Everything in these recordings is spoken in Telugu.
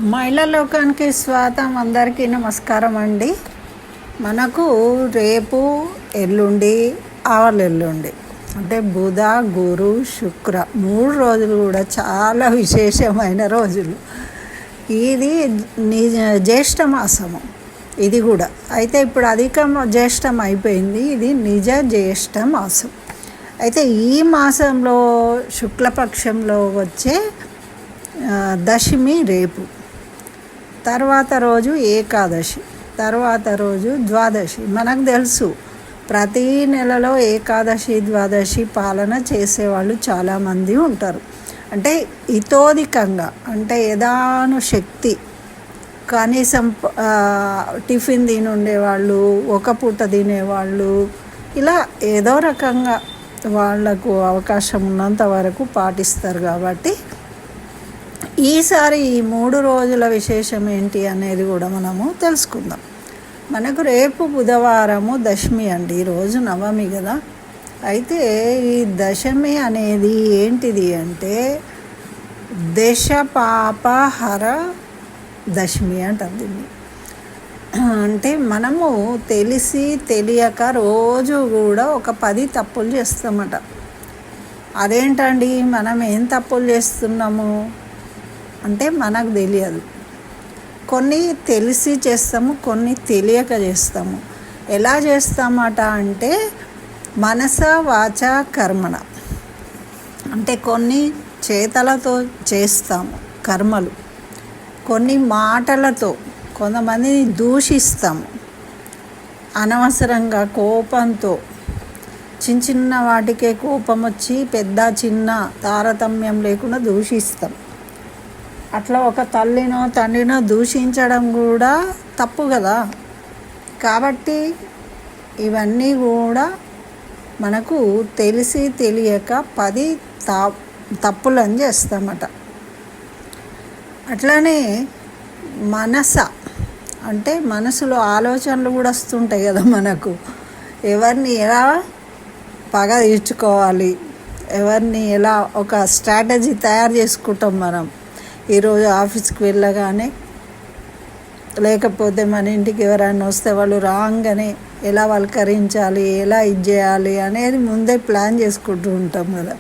మహిళా లోకానికి స్వాగతం. అందరికీ నమస్కారం అండి. మనకు రేపు ఎల్లుండి ఆవలెల్లుండి అంటే బుధ గురు శుక్ర 3 రోజులు కూడా చాలా విశేషమైన రోజులు. ఇది జ్యేష్ఠ మాసము. ఇది కూడా అయితే ఇప్పుడు అధిక జ్యేష్టం అయిపోయింది. ఇది నిజ జ్యేష్ఠ మాసం. అయితే ఈ మాసంలో శుక్లపక్షంలో వచ్చే దశమి రేపు, తర్వాత రోజు ఏకాదశి, తర్వాత రోజు ద్వాదశి. మనకు తెలుసు ప్రతీ నెలలో ఏకాదశి ద్వాదశి పాలన చేసేవాళ్ళు చాలామంది ఉంటారు. అంటే ఇతోధికంగా అంటే యథాను శక్తి కనీసం టిఫిన్ తిని ఉండేవాళ్ళు, ఒక పూట తినేవాళ్ళు, ఇలా ఏదో రకంగా వాళ్లకు అవకాశం ఉన్నంత వరకు పాటిస్తారు. కాబట్టి ఈసారి ఈ 3 రోజుల విశేషం ఏంటి అనేది కూడా మనము తెలుసుకుందాం. మనకు రేపు బుధవారము దశమి అండి. ఈరోజు నవమి కదా. అయితే ఈ దశమి అనేది ఏంటిది అంటే దశ పాపహర దశమి అంటారు దీన్ని. అంటే మనము తెలిసి తెలియక రోజు కూడా ఒక 10 తప్పులు చేస్తామట. అదేంటండి, మనం ఏం తప్పులు చేస్తున్నాము అంటే మనకు తెలియదు. కొన్ని తెలిసి చేస్తాము, కొన్ని తెలియక చేస్తాము. ఎలా చేస్తామట అంటే మనస వాచ కర్మణ. అంటే కొన్ని చేతలతో చేస్తాము కర్మలు, కొన్ని మాటలతో కొంతమందిని దూషిస్తాము, అనవసరంగా కోపంతో చిన్న చిన్న వాటికే కోపం వచ్చి పెద్ద చిన్న తారతమ్యం లేకుండా దూషిస్తాం. అట్లా ఒక తల్లినో తండ్రినో దూషించడం కూడా తప్పు కదా. కాబట్టి ఇవన్నీ కూడా మనకు తెలిసి తెలియక 10 తప్పులని చేస్తామట. అట్లానే మనస అంటే మనసులో ఆలోచనలు కూడా వస్తుంటాయి కదా మనకు. ఎవరిని ఎలా పగ తీర్చుకోవాలి, ఎవరిని ఎలా ఒక స్ట్రాటజీ తయారు చేసుకుంటాం మనం. ఈరోజు ఆఫీస్కి వెళ్ళగానే లేకపోతే మన ఇంటికి ఎవరైనా వస్తే వాళ్ళు రాగానే ఎలా పలకరించాలి, ఎలా ఇది చేయాలి అనేది ముందే ప్లాన్ చేసుకుంటూ ఉంటాం కదా.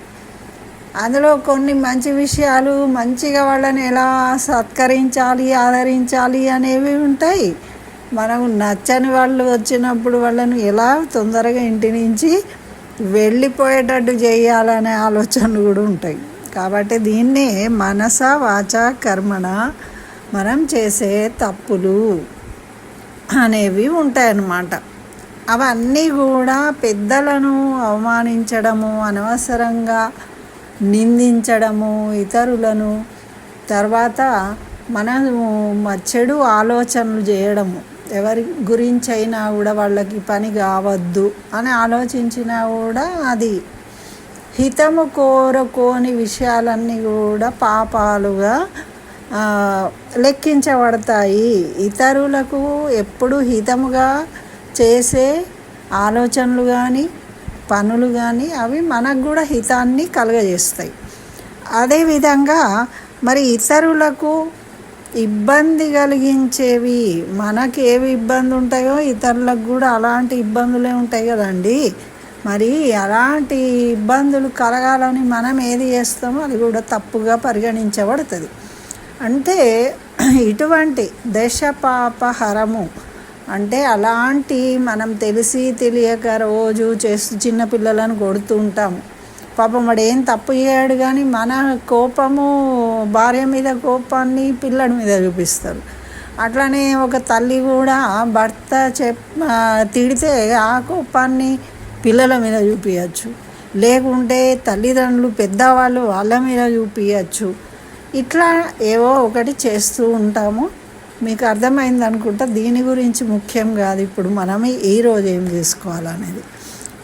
అందులో కొన్ని మంచి విషయాలు, మంచిగా వాళ్ళని ఎలా సత్కరించాలి, ఆదరించాలి అనేవి ఉంటాయి. మనకు నచ్చని వాళ్ళు వచ్చినప్పుడు వాళ్ళని ఎలా తొందరగా ఇంటి నుంచి వెళ్ళిపోయేటట్టు చేయాలనే ఆలోచనలు కూడా ఉంటాయి. కాబట్టి దీన్నే మనస వాచ కర్మణ మనం చేసే తప్పులు అనేవి ఉంటాయన్నమాట. అవన్నీ కూడా పెద్దలను అవమానించడము, అనవసరంగా నిందించడము ఇతరులను, తర్వాత మనము చెడు ఆలోచనలు చేయడము. ఎవరి గురించి అయినా కూడా వాళ్ళకి పని కావద్దు అని ఆలోచించినా కూడా అది హితము కోరుకోని విషయాలన్నీ కూడా పాపాలుగా లెక్కించబడతాయి. ఇతరులకు ఎప్పుడు హితముగా చేసే ఆలోచనలు కానీ పనులు కానీ అవి మనకు కూడా హితాన్ని కలుగజేస్తాయి. అదేవిధంగా మరి ఇతరులకు ఇబ్బంది కలిగించేవి, మనకి ఏవి ఇబ్బంది ఉంటాయో ఇతరులకు కూడా అలాంటి ఇబ్బందులే ఉంటాయి కదండి. మరి అలాంటి ఇబ్బందులు కలగాలని మనం ఏది చేస్తామో అది కూడా తప్పుగా పరిగణించబడుతుంది. అంటే ఇటువంటి దశ పాపహరము అంటే అలాంటి మనం తెలిసి తెలియక రోజు చేస్తూ చిన్నపిల్లలను కొడుతూ ఉంటాము. పాపం వాడు ఏం తప్పు చేయడు కానీ మన కోపము, భార్య మీద కోపాన్ని పిల్లడి మీద చూపిస్తారు. అట్లనే ఒక తల్లి కూడా భర్త తిడితే ఆ కోపాన్ని పిల్లల మీద చూపించచ్చు, లేకుంటే తల్లిదండ్రులు పెద్దవాళ్ళు వాళ్ళ మీద చూపించచ్చు. ఇట్లా ఏవో ఒకటి చేస్తూ ఉంటాము. మీకు అర్థమైంది అనుకుంటా. దీని గురించి ముఖ్యం కాదు ఇప్పుడు మనం ఈరోజు ఏం చేసుకోవాలనేది.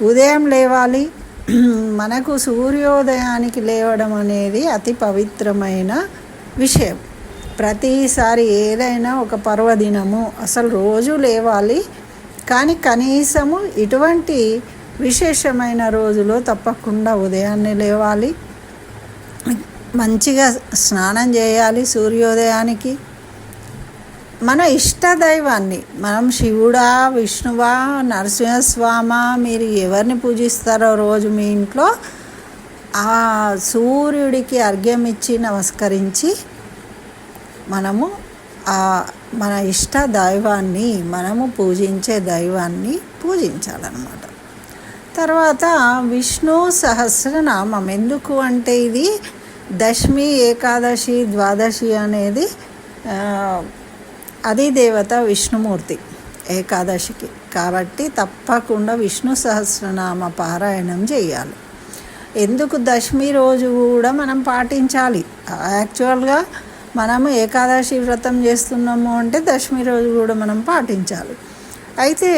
ఉదయం లేవాలి. మనకు సూర్యోదయానికి లేవడం అనేది అతి పవిత్రమైన విషయం. ప్రతిసారి ఏదైనా ఒక పర్వదినము అసలు రోజు లేవాలి, కానీ కనీసము ఇటువంటి విశేషమైన రోజులో తప్పకుండా ఉదయాన్నే లేవాలి, మంచిగా స్నానం చేయాలి సూర్యోదయానికి. మన ఇష్ట దైవాన్ని మనం శివుడా, విష్ణువా, నరసింహస్వామి, మీరు ఎవరిని పూజిస్తారో రోజు మీ ఇంట్లో ఆ సూర్యుడికి అర్ఘ్యం ఇచ్చి నమస్కరించి మనము మన ఇష్ట దైవాన్ని, మనము పూజించే దైవాన్ని పూజించాలన్నమాట. తర్వాత విష్ణు సహస్రనామం ఎందుకు అంటే ఇది దశమి, ఏకాదశి, ద్వాదశి అనేది అది దేవత విష్ణుమూర్తి ఏకాదశికి. కాబట్టి తప్పకుండా విష్ణు సహస్రనామ పారాయణం చేయాలి. ఎందుకు దశమి రోజు కూడా మనం పాటించాలి. యాక్చువల్గా మనము ఏకాదశి వ్రతం చేస్తున్నాము అంటే దశమి రోజు కూడా మనం పాటించాలి. అయితే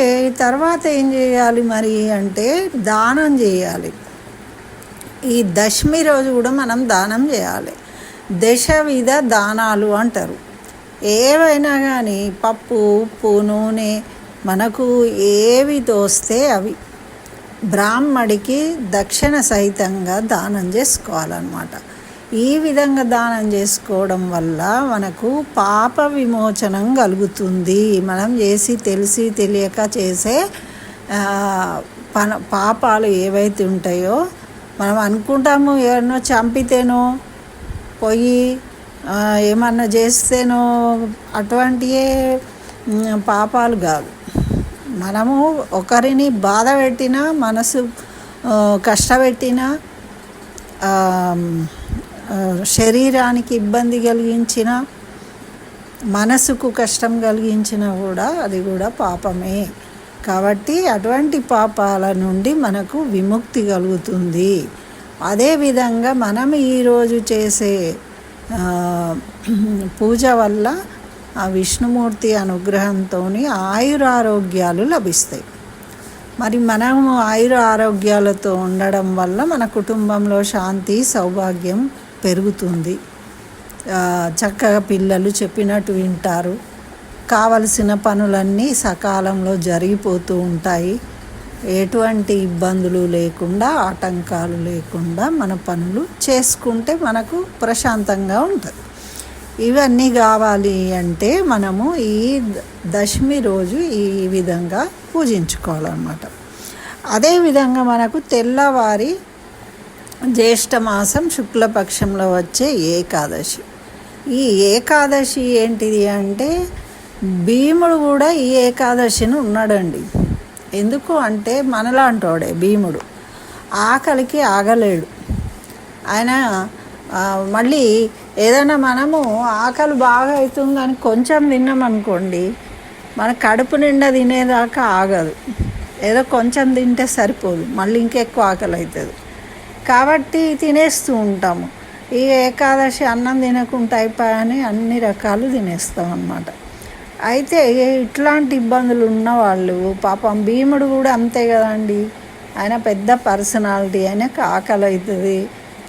తర్వాత ఏం చేయాలి మరి అంటే దానం చేయాలి. ఈ దశమి రోజు కూడా మనం దానం చేయాలి. దశవిధ దానాలు అంటారు. ఏవైనా కానీ పప్పు, ఉప్పు, నూనె మనకు ఏవి తోస్తే అవి బ్రాహ్మడికి దక్షిణ సహితంగా దానం చేసుకోవాలన్నమాట. ఈ విధంగా దానం చేసుకోవడం వల్ల మనకు పాప విమోచనం కలుగుతుంది. మనం తెలిసి తెలియక చేసే పాపాలు ఏవైతే ఉంటాయో, మనం అనుకుంటాము ఎవరినో చంపితేనో, పోయి ఏమన్నా చేస్తేనో అటువంటివే పాపాలు కాదు. మనము ఒకరిని బాధ పెట్టినా, మనసు కష్టపెట్టినా, శరీరానికి ఇబ్బంది కలిగించిన, మనసుకు కష్టం కలిగించినా కూడా అది కూడా పాపమే. కాబట్టి అటువంటి పాపాల నుండి మనకు విముక్తి కలుగుతుంది. అదేవిధంగా మనం ఈరోజు చేసే పూజ వల్ల ఆ విష్ణుమూర్తి అనుగ్రహంతో ఆయురారోగ్యాలు లభిస్తాయి. మరి మనము ఆరోగ్యాలతో ఉండడం వల్ల మన కుటుంబంలో శాంతి, సౌభాగ్యం పెరుగుతుంది. చక్కగా పిల్లలు చెప్పినట్టు వింటారు. కావలసిన పనులన్నీ సకాలంలో జరిగిపోతూ ఉంటాయి. ఎటువంటి ఇబ్బందులు లేకుండా, ఆటంకాలు లేకుండా మన పనులు చేసుకుంటే మనకు ప్రశాంతంగా ఉంటుంది. ఇవన్నీ కావాలి అంటే మనము ఈ దశమి రోజు ఈ విధంగా పూజించుకోవాలన్నమాట. అదేవిధంగా మనకు తెల్లవారి జ్యేష్ఠమాసం శుక్లపక్షంలో వచ్చే ఏకాదశి. ఈ ఏకాదశి ఏంటిది అంటే భీముడు కూడా ఈ ఏకాదశిని ఉన్నాడండి. ఎందుకు అంటే మనలాంటోడే భీముడు. ఆకలికి ఆగలేడు ఆయన. మళ్ళీ ఏదైనా మనము ఆకలి బాగా అవుతుందని కొంచెం తిన్నామనుకోండి, మన కడుపు నిండా తినేదాకా ఆగదు. ఏదో కొంచెం తింటే సరిపోదు, మళ్ళీ ఇంకెక్కువ ఆకలి అవుతుంది. కాబట్టి తినేస్తూ ఉంటాము. ఈ ఏకాదశి అన్నం తినకుండా అయిపోయాని అన్ని రకాలు తినేస్తాం అన్నమాట. అయితే ఇట్లాంటి ఇబ్బందులు ఉన్నవాళ్ళు, పాపం భీముడు కూడా అంతే కదండి. ఆయన పెద్ద పర్సనాలిటీ, ఆయనకు ఆకలి అవుతుంది.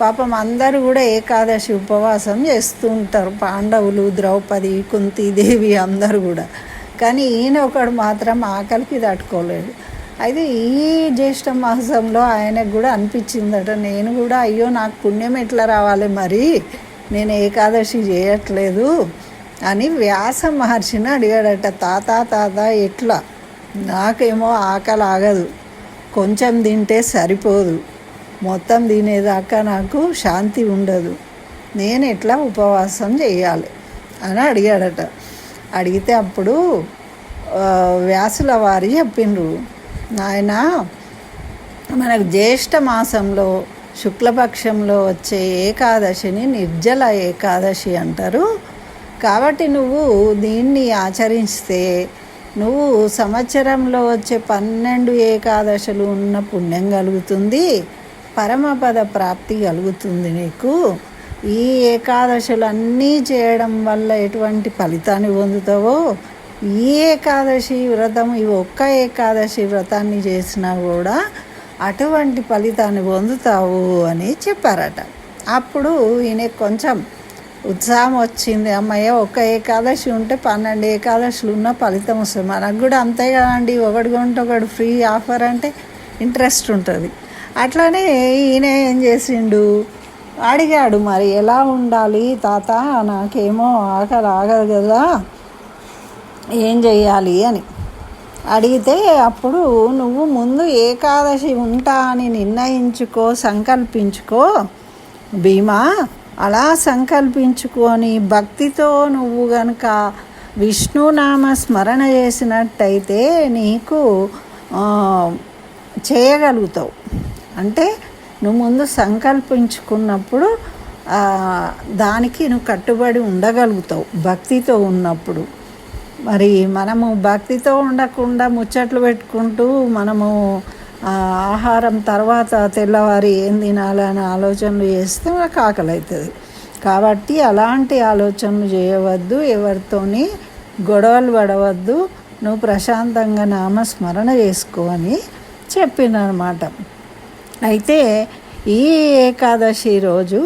పాపం అందరూ కూడా ఏకాదశి ఉపవాసం చేస్తూ ఉంటారు. పాండవులు, ద్రౌపది, కుంతీదేవి అందరూ కూడా. కానీ ఈయన ఒకడు మాత్రం ఆకలికి తట్టుకోలేడు. అయితే ఈ జ్యేష్ఠ మాసంలో ఆయనకు కూడా అనిపించిందట, నేను కూడా అయ్యో నాకు పుణ్యం ఎట్లా రావాలి, మరి నేను ఏకాదశి చేయట్లేదు అని వ్యాస మహర్షిని అడిగాడట. తాత ఎట్లా, నాకేమో ఆకలి ఆగదు, కొంచెం తింటే సరిపోదు, మొత్తం తినేదాకా నాకు శాంతి ఉండదు, నేను ఎట్లా ఉపవాసం చేయాలి అని అడిగాడట. అడిగితే అప్పుడు వ్యాసుల వారి చెప్పిండ్రు, నాయన మనకు జ్యేష్ఠ మాసంలో శుక్లపక్షంలో వచ్చే ఏకాదశిని నిర్జల ఏకాదశి అంటారు. కాబట్టి నువ్వు దీన్ని ఆచరిస్తే నువ్వు సంవత్సరంలో వచ్చే 12 ఏకాదశులు ఉన్న పుణ్యం కలుగుతుంది, పరమపద ప్రాప్తి కలుగుతుంది నీకు. ఈ ఏకాదశులు అన్నీ చేయడం వల్ల ఎటువంటి ఫలితాన్ని పొందుతావో, ఈ ఏకాదశి వ్రతం, ఈ ఒక్క ఏకాదశి వ్రతాన్ని చేసినా కూడా అటువంటి ఫలితాన్ని పొందుతావు అని చెప్పారట. అప్పుడు ఈయన కొంచెం ఉత్సాహం వచ్చింది. అమ్మయ్య, ఒక్క ఏకాదశి ఉంటే 12 ఏకాదశులు ఉన్న ఫలితం వస్తుంది. మనకు కూడా అంతే కదండి, ఒకటి కొంటే ఒకటి ఫ్రీ ఆఫర్ అంటే ఇంట్రెస్ట్ ఉంటుంది. అట్లానే ఈయన ఏం చేసిండు, అడిగాడు, మరి ఎలా ఉండాలి తాత, నాకేమో ఆకలి ఆగదు కదా, ఏం చెయ్యాలి అని అడిగితే అప్పుడు నువ్వు ముందు ఏకాదశి ఉంటా అని నిర్ణయించుకో, సంకల్పించుకో భీమా. అలా సంకల్పించుకొని భక్తితో నువ్వు గనుక విష్ణునామ స్మరణ చేసినట్టయితే నీకు చేయగలుగుతావు. అంటే నువ్వు ముందు సంకల్పించుకున్నప్పుడు దానికి నువ్వు కట్టుబడి ఉండగలుగుతావు భక్తితో ఉన్నప్పుడు. మరి మనము భక్తితో ఉండకుండా ముచ్చట్లు పెట్టుకుంటూ మనము ఆహారం తర్వాత తెల్లవారి ఏం తినాలని ఆలోచనలు చేస్తే మనకు ఆకలి అవుతుంది. కాబట్టి అలాంటి ఆలోచనలు చేయవద్దు, ఎవరితోని గొడవలు పడవద్దు, నువ్వు ప్రశాంతంగా నామస్మరణ చేసుకో అని చెప్పిందనమాట. అయితే ఈ ఏకాదశి రోజు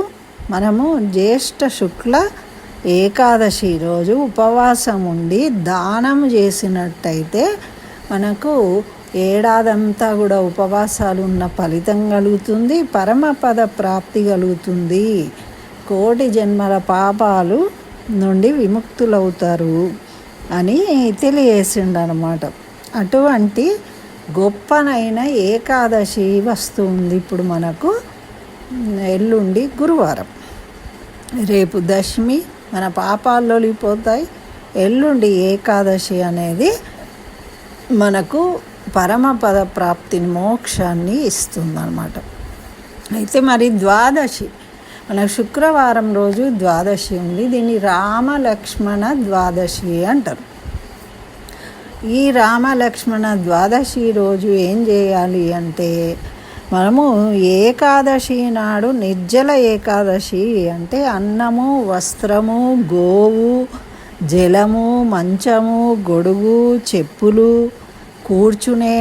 మనము జ్యేష్ఠ శుక్ల ఏకాదశి రోజు ఉపవాసం ఉండి దానం చేసినట్టయితే మనకు ఏడాదంతా కూడా ఉపవాసాలు ఉన్న ఫలితం కలుగుతుంది, పరమపద ప్రాప్తి కలుగుతుంది, కోటి జన్మల పాపాలు నుండి విముక్తులవుతారు అని తెలియజేసిండనమాట. అటువంటి గొప్పనైన ఏకాదశి వస్తుంది ఇప్పుడు మనకు. ఎల్లుండి గురువారం, రేపు దశమి, మన పాపాలు తొలగిపోతాయి. ఎల్లుండి ఏకాదశి అనేది మనకు పరమపద ప్రాప్తిని, మోక్షాన్ని ఇస్తుందన్నమాట. అయితే మరి ద్వాదశి, మనకు శుక్రవారం రోజు ద్వాదశి ఉంది. దీన్ని రామలక్ష్మణ ద్వాదశి అంటారు. ఈ రామలక్ష్మణ ద్వాదశి రోజు ఏం చేయాలి అంటే మనము ఏకాదశి నాడు నిర్జల ఏకాదశి అంటే అన్నము, వస్త్రము, గోవు, జలము, మంచము, గొడుగు, చెప్పులు, కూర్చునే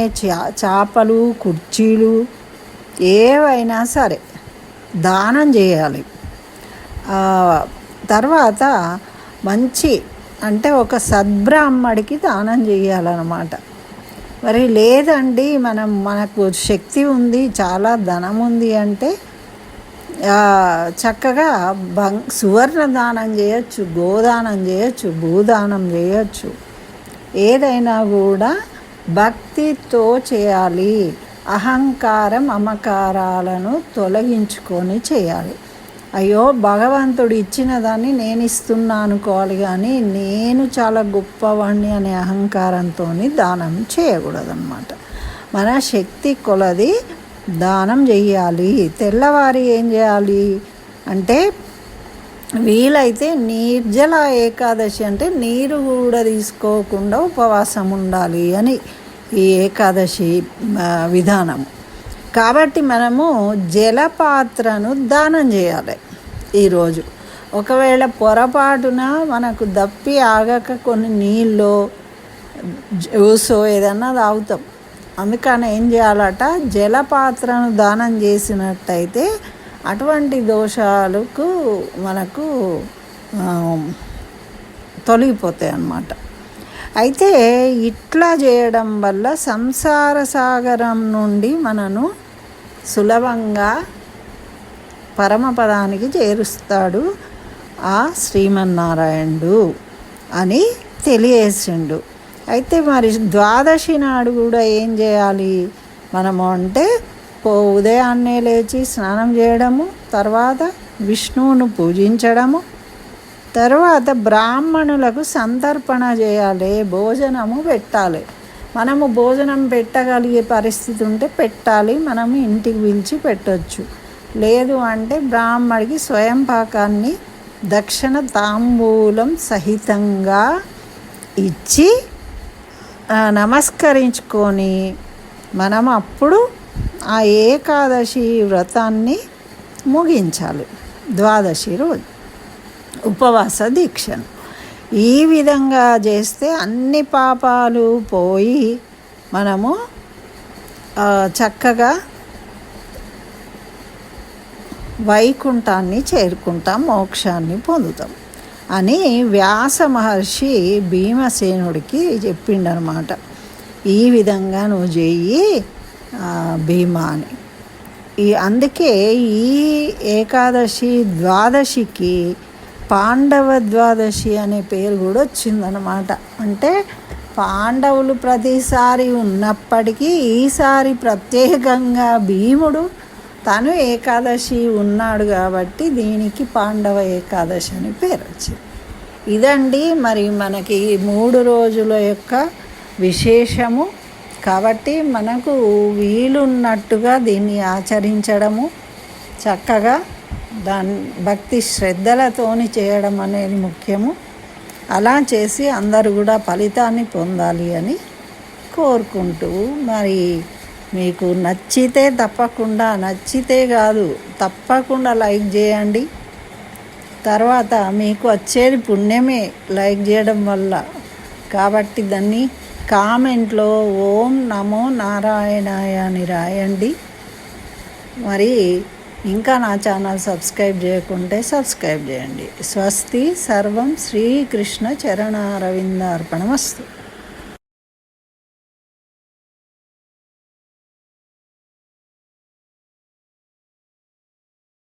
చాపలు, కుర్చీలు ఏవైనా సరే దానం చేయాలి. తర్వాత మంచి అంటే ఒక సద్బ్రాహ్మడికి దానం చేయాలన్నమాట. మరి లేదండి మనకు శక్తి ఉంది, చాలా ధనం ఉంది అంటే చక్కగా సువర్ణ దానం చేయొచ్చు, గోదానం చేయొచ్చు, భూదానం చేయొచ్చు. ఏదైనా కూడా భక్తితో చేయాలి. అహంకారం, మమకారాలను తొలగించుకొని చేయాలి. అయ్యో భగవంతుడు ఇచ్చిన దాన్ని నేను ఇస్తున్నా అనుకోవాలి, కానీ నేను చాలా గొప్పవాణ్ణి అనే అహంకారంతో దానం చేయకూడదన్నమాట. మన శక్తి కొలది దానం చెయ్యాలి. తెల్లవారి ఏం చేయాలి అంటే వీలైతే నిర్జల ఏకాదశి అంటే నీరు కూడా తీసుకోకుండా ఉపవాసం ఉండాలి అని ఈ ఏకాదశి విధానం. కాబట్టి మనము జలపాత్రను దానం చేయాలి ఈరోజు. ఒకవేళ పొరపాటున మనకు దప్పి ఆగక కొన్ని నీళ్ళు, జ్యూసో ఏదన్నా తాగుతాం. అందుకని ఏం చేయాలట, జలపాత్రను దానం చేసినట్టయితే అటువంటి దోషాలకు మనకు తొలగిపోతాయి అన్నమాట. అయితే ఇట్లా చేయడం వల్ల సంసార సాగరం నుండి మనను సులభంగా పరమపదానికి చేరుస్తాడు ఆ శ్రీమన్నారాయణుడు అని తెలియజేసిండు. అయితే మరి ద్వాదశి నాడు కూడా ఏం చేయాలి మనము అంటే ఉదయాన్నే లేచి స్నానం చేయడము, తర్వాత విష్ణువును పూజించడము, తర్వాత బ్రాహ్మణులకు సంతర్పణ చేయాలి, భోజనము పెట్టాలి. మనము భోజనం పెట్టగలిగే పరిస్థితి ఉంటే పెట్టాలి, మనము ఇంటికి పిలిచి పెట్టవచ్చు. లేదు అంటే బ్రాహ్మడికి స్వయం పాకాన్ని దక్షిణ తాంబూలం సహితంగా ఇచ్చి నమస్కరించుకొని మనం అప్పుడు ఆ ఏకాదశి వ్రతాన్ని ముగించాలి. ద్వాదశి రోజు ఉపవాస దీక్షను ఈ విధంగా చేస్తే అన్ని పాపాలు పోయి మనము చక్కగా వైకుంఠాన్ని చేరుకుంటాం, మోక్షాన్ని పొందుతాం అని వ్యాస మహర్షి భీమసేనుడికి చెప్పిండనమాట. ఈ విధంగా నువ్వు చెయ్యి భీమా అని. అందుకే ఈ ఏకాదశి ద్వాదశికి పాండవ ద్వాదశి అనే పేరు కూడా వచ్చిందనమాట. అంటే పాండవులు ప్రతిసారి ఉన్నప్పటికీ ఈసారి ప్రత్యేకంగా భీముడు తను ఏకాదశి ఉన్నాడు కాబట్టి దీనికి పాండవ ఏకాదశి అని పేరు వచ్చింది. ఇదండి మరి మనకి 3 రోజుల యొక్క విశేషము. కాబట్టి మనకు వీలున్నట్టుగా దీన్ని ఆచరించడము, చక్కగా దాని భక్తి శ్రద్ధలతోని చేయడం అనేది ముఖ్యము. అలా చేసి అందరూ కూడా ఫలితాన్ని పొందాలి అని కోరుకుంటూ, మరి మీకు నచ్చితే తప్పకుండా లైక్ చేయండి. తర్వాత మీకు వచ్చేది పుణ్యమే లైక్ చేయడం వల్ల. కాబట్టి దాన్ని కామెంట్లో ఓం నమో నారాయణాయ అని రాయండి. మరి ఇంకా నా ఛానల్ సబ్స్క్రైబ్ చేయకుంటే సబ్స్క్రైబ్ చేయండి. స్వస్తి. సర్వం శ్రీకృష్ణ చరణారవిందార్పణమస్తు.